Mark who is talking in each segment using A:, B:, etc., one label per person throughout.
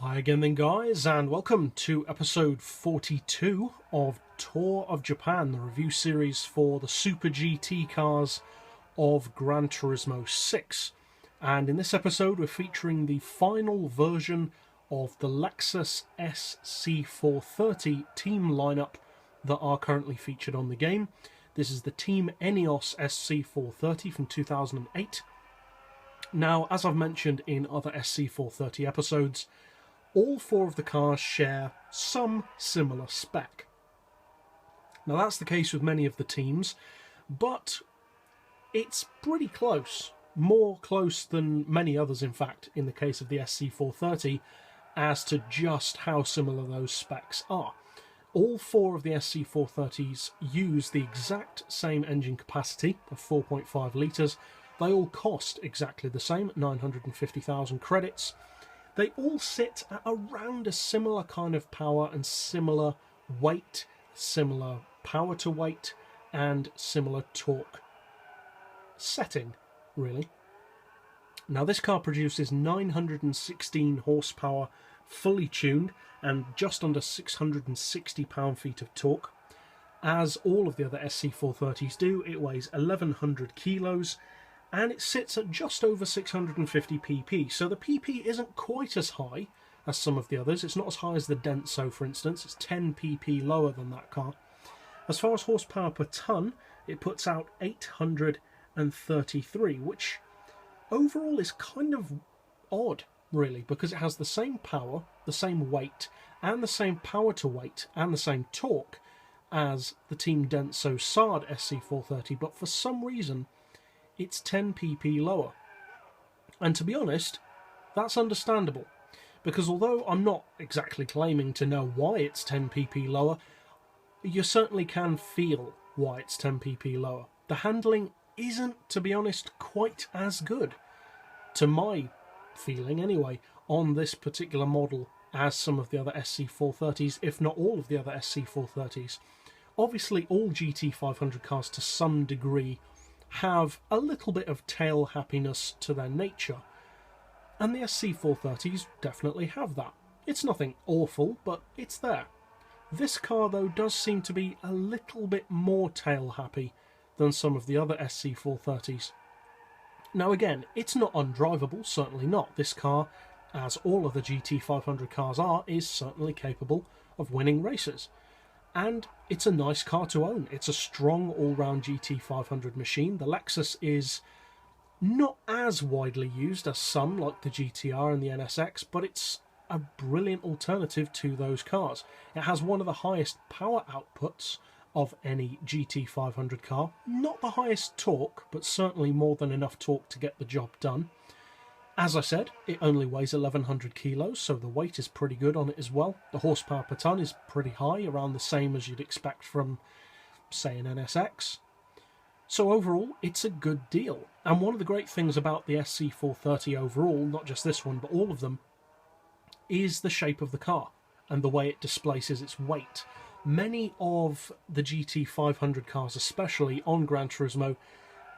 A: Hi again then guys, and welcome to episode 42 of Tour of Japan, the review series for the Super GT cars of Gran Turismo 6. And in this episode we're featuring the final version of the Lexus SC430 team lineup that are currently featured on the game. This is the Team Eneos SC430 from 2008. Now, as I've mentioned in other SC430 episodes, all four of the cars share some similar spec. Now that's the case with many of the teams, but it's pretty close. More close than many others, in fact, in the case of the SC430, as to just how similar those specs are. All four of the SC430s use the exact same engine capacity of 4.5 litres. They all cost exactly the same, 950,000 credits. They all sit at around a similar kind of power and similar weight, similar power to weight, and similar torque setting, really. Now this car produces 916 horsepower, fully tuned, and just under 660 pound-feet of torque. As all of the other SC430s do, it weighs 1100 kilos, and it sits at just over 650 pp, so the pp isn't quite as high as some of the others. It's not as high as the Denso, for instance. It's 10 pp lower than that car. As far as horsepower per tonne, it puts out 833, which overall is kind of odd, really, because it has the same power, the same weight, and the same power to weight, and the same torque as the Team Denso Sard SC430, but for some reason it's 10 pp lower. And to be honest, that's understandable, because although I'm not exactly claiming to know why it's 10 pp lower, you certainly can feel why it's 10 pp lower. The handling isn't, to be honest, quite as good, to my feeling anyway, on this particular model as some of the other SC430s, if not all of the other SC430s. Obviously all GT500 cars to some degree have a little bit of tail happiness to their nature, and the SC430s definitely have that. It's nothing awful, but it's there. This car though does seem to be a little bit more tail happy than some of the other SC430s. Now again, it's not undrivable, certainly not. This car, as all of the GT500 cars are, is certainly capable of winning races. And it's a nice car to own. It's a strong all-round GT500 machine. The Lexus is not as widely used as some, like the GTR and the NSX, but it's a brilliant alternative to those cars. It has one of the highest power outputs of any GT500 car. Not the highest torque, but certainly more than enough torque to get the job done. As I said, it only weighs 1100 kilos, so the weight is pretty good on it as well. The horsepower per tonne is pretty high, around the same as you'd expect from, say, an NSX. So overall, it's a good deal. And one of the great things about the SC430 overall, not just this one, but all of them, is the shape of the car and the way it displaces its weight. Many of the GT500 cars, especially on Gran Turismo,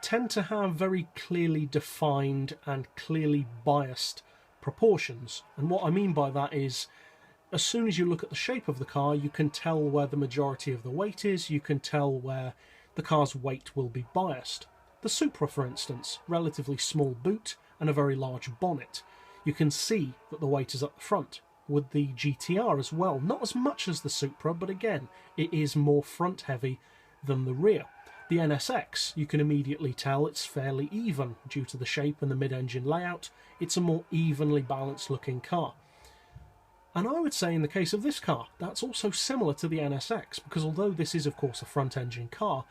A: tend to have very clearly defined and clearly biased proportions. And what I mean by that is, as soon as you look at the shape of the car, you can tell where the majority of the weight is, you can tell where the car's weight will be biased. The Supra, for instance, relatively small boot and a very large bonnet. You can see that the weight is up the front. With the GTR as well, not as much as the Supra, but again, it is more front heavy than the rear. The NSX, you can immediately tell it's fairly even due to the shape and the mid-engine layout. It's a more evenly balanced looking car. And I would say in the case of this car, that's also similar to the NSX, because although this is of course a front-engine car,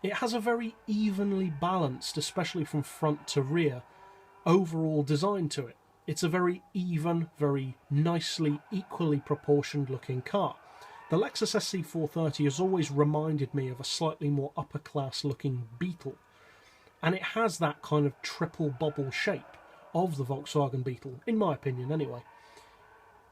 A: it has a very evenly balanced, especially from front to rear, overall design to it. It's a very even, very nicely, equally proportioned looking car. The Lexus SC430 has always reminded me of a slightly more upper-class looking Beetle, and it has that kind of triple bubble shape of the Volkswagen Beetle, in my opinion anyway.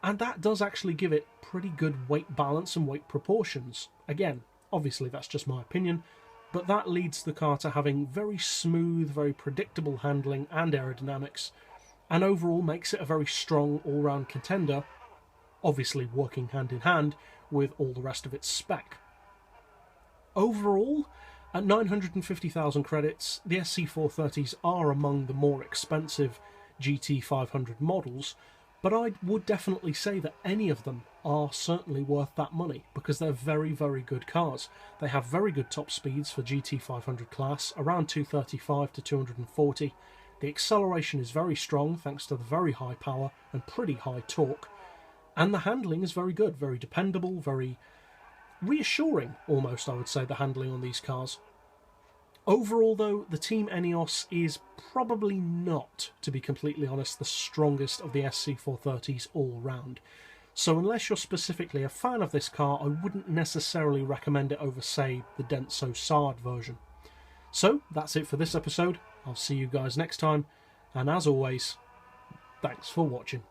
A: And that does actually give it pretty good weight balance and weight proportions. Again, obviously that's just my opinion, but that leads the car to having very smooth, very predictable handling and aerodynamics, and overall makes it a very strong all-round contender obviously working hand in hand with all the rest of its spec. Overall, at 950,000 credits, the SC430s are among the more expensive GT500 models, but I would definitely say that any of them are certainly worth that money because they're very, very good cars. They have very good top speeds for GT500 class, around 235 to 240. The acceleration is very strong thanks to the very high power and pretty high torque. And the handling is very good, very dependable, very reassuring almost, I would say, the handling on these cars. Overall, though, the Team Eneos is probably not, to be completely honest, the strongest of the SC430s all round. So unless you're specifically a fan of this car, I wouldn't necessarily recommend it over, say, the Denso Sard version. So that's it for this episode. I'll see you guys next time, and as always, thanks for watching.